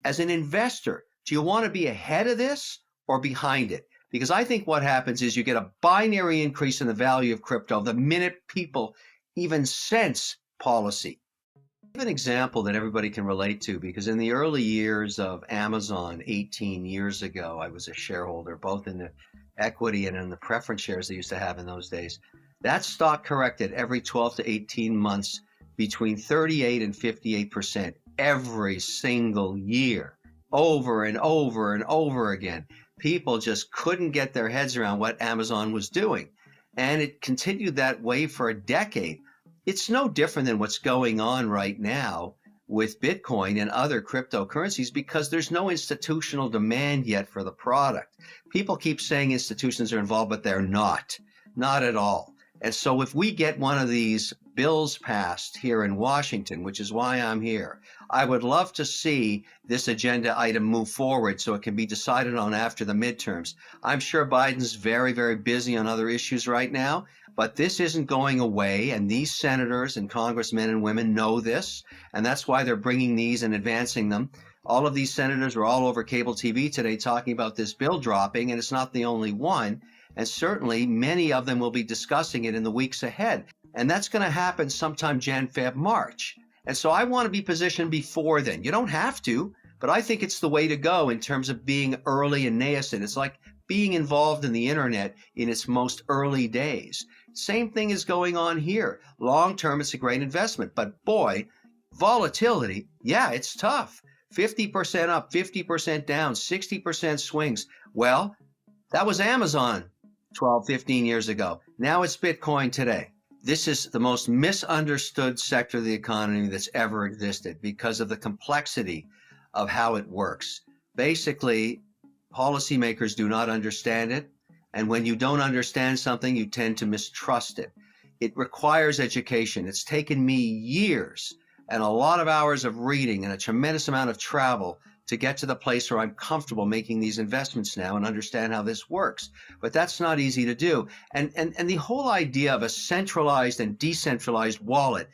as an investor, do you want to be ahead of this or behind it? Because I think what happens is you get a binary increase in the value of crypto the minute people even sense policy. Give an example that everybody can relate to, because in the early years of Amazon 18 years ago, I was a shareholder both in the equity and in the preference shares they used to have in those days. That stock corrected every 12 to 18 months between 38 and 58% every single year, over and over and over again. People just couldn't get their heads around what Amazon was doing. And it continued that way for a decade. It's no different than what's going on right now with Bitcoin and other cryptocurrencies, because there's no institutional demand yet for the product. People keep saying institutions are involved, but they're not at all. And so if we get one of these bills passed here in Washington, which is why I'm here, I would love to see this agenda item move forward so it can be decided on after the midterms. I'm sure Biden's very, very busy on other issues right now, but this isn't going away, and these senators and congressmen and women know this, and that's why they're bringing these and advancing them. All of these senators were all over cable TV today talking about this bill dropping, and it's not the only one. And certainly many of them will be discussing it in the weeks ahead. And that's going to happen sometime Jan, Feb, March. And so I want to be positioned before then. You don't have to, but I think it's the way to go in terms of being early and nascent. It's like being involved in the internet in its most early days. Same thing is going on here. Long term, it's a great investment. But boy, volatility, yeah, it's tough. 50% up, 50% down, 60% swings. Well, that was Amazon 12, 15 years ago. Now it's Bitcoin today. This is the most misunderstood sector of the economy that's ever existed because of the complexity of how it works. Basically, policymakers do not understand it. And when you don't understand something, you tend to mistrust it. It requires education. It's taken me years and a lot of hours of reading and a tremendous amount of travel to get to the place where I'm comfortable making these investments now and understand how this works. But that's not easy to do. And the whole idea of a centralized and decentralized wallet,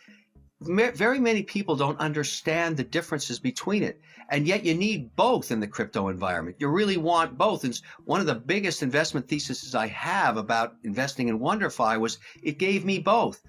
very many people don't understand the differences between it. And yet you need both in the crypto environment. You really want both. And one of the biggest investment theses I have about investing in WonderFi was it gave me both.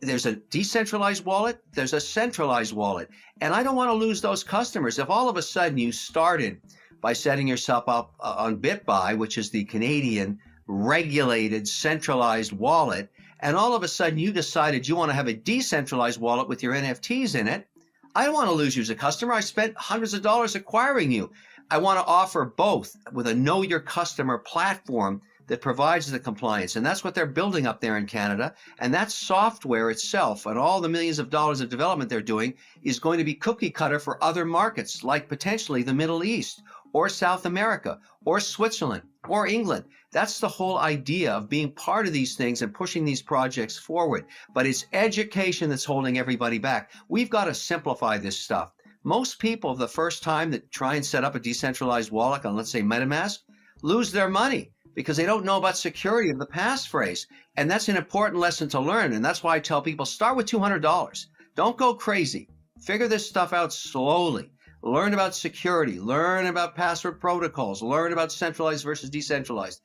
There's a decentralized wallet, there's a centralized wallet. And I don't want to lose those customers. If all of a sudden you started by setting yourself up on BitBuy, which is the Canadian regulated centralized wallet, and all of a sudden you decided you want to have a decentralized wallet with your NFTs in it, I don't want to lose you as a customer. I spent hundreds of dollars acquiring you. I want to offer both with a know your customer platform that provides the compliance. And that's what they're building up there in Canada. And that software itself and all the millions of dollars of development they're doing is going to be cookie cutter for other markets, like potentially the Middle East or South America or Switzerland or England. That's the whole idea of being part of these things and pushing these projects forward. But it's education that's holding everybody back. We've got to simplify this stuff. Most people, the first time that try and set up a decentralized wallet on, let's say, MetaMask, lose their money, because they don't know about security of the passphrase. And that's an important lesson to learn. And that's why I tell people, start with $200. Don't go crazy. Figure this stuff out slowly. Learn about security. Learn about password protocols. Learn about centralized versus decentralized.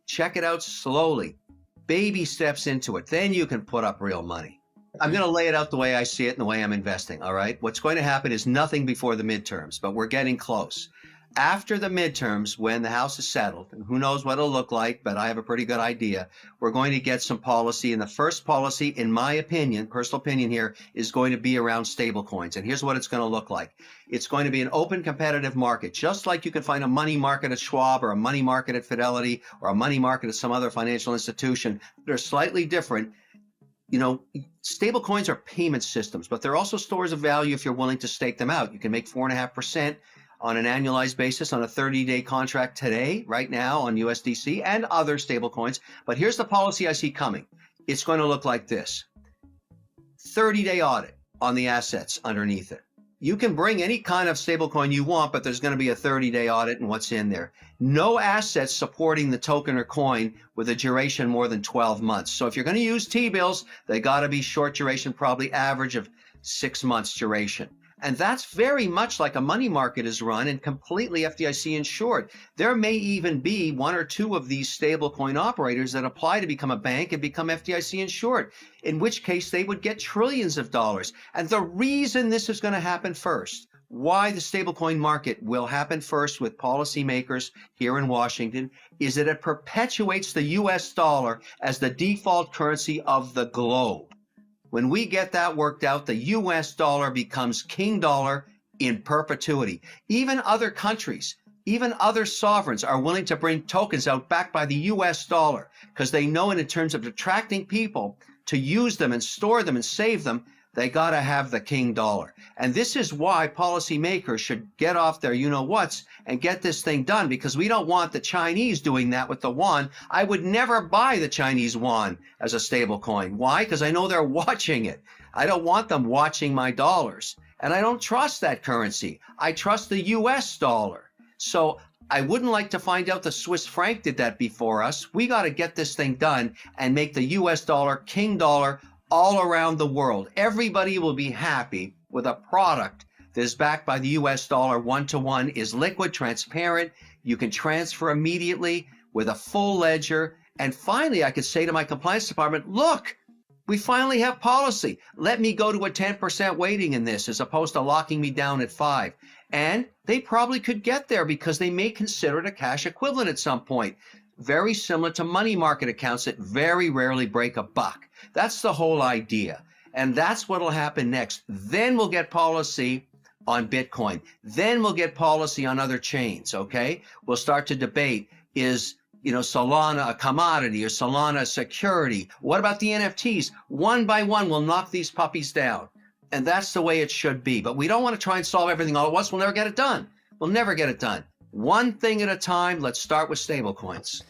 Check it out slowly. Baby steps into it. Then you can put up real money. I'm going to lay it out the way I see it and the way I'm investing, all right? What's going to happen is nothing before the midterms, but we're getting close. After the midterms, when the House is settled, and who knows what it'll look like, but I have a pretty good idea, we're going to get some policy. And the first policy, in my opinion, personal opinion here, is going to be around stablecoins. And here's what it's going to look like. It's going to be an open competitive market, just like you can find a money market at Schwab or a money market at Fidelity or a money market at some other financial institution. They're slightly different. You know, stable coins are payment systems, but they're also stores of value if you're willing to stake them out. You can make 4.5% on an annualized basis on a 30-day contract today, right now on USDC and other stable coins. But here's the policy I see coming. It's going to look like this. 30-day audit on the assets underneath it. You can bring any kind of stablecoin you want, but there's going to be a 30-day audit and what's in there. No assets supporting the token or coin with a duration more than 12 months. So if you're going to use T-bills, they got to be short duration, probably average of 6 months duration. And that's very much like a money market is run and completely FDIC insured. There may even be one or two of these stablecoin operators that apply to become a bank and become FDIC insured, in which case they would get trillions of dollars. And the reason this is going to happen first, why the stablecoin market will happen first with policymakers here in Washington, is that it perpetuates the US dollar as the default currency of the globe. When we get that worked out, the US dollar becomes king dollar in perpetuity. Even other countries, even other sovereigns are willing to bring tokens out backed by the US dollar because they know in terms of attracting people to use them and store them and save them, they got to have the king dollar. And this is why policymakers should get off their you-know-whats and get this thing done, because we don't want the Chinese doing that with the yuan. I would never buy the Chinese yuan as a stable coin. Why? Because I know they're watching it. I don't want them watching my dollars. And I don't trust that currency. I trust the US dollar. So I wouldn't like to find out the Swiss franc did that before us. We got to get this thing done and make the US dollar king dollar all around the world. Everybody will be happy with a product that is backed by the US dollar one-to-one, is liquid, transparent. You can transfer immediately with a full ledger. And finally, I could say to my compliance department, look, we finally have policy. Let me go to a 10% weighting in this as opposed to locking me down at 5. And they probably could get there because they may consider it a cash equivalent at some point. Very similar to money market accounts that very rarely break a buck. That's the whole idea. And that's what will happen next. Then we'll get policy on Bitcoin. Then we'll get policy on other chains, okay? We'll start to debate, is Solana a commodity or Solana a security? What about the NFTs? One by one, we'll knock these puppies down. And that's the way it should be. But we don't want to try and solve everything all at once. We'll never get it done. We'll never get it done. One thing at a time. Let's start with stablecoins.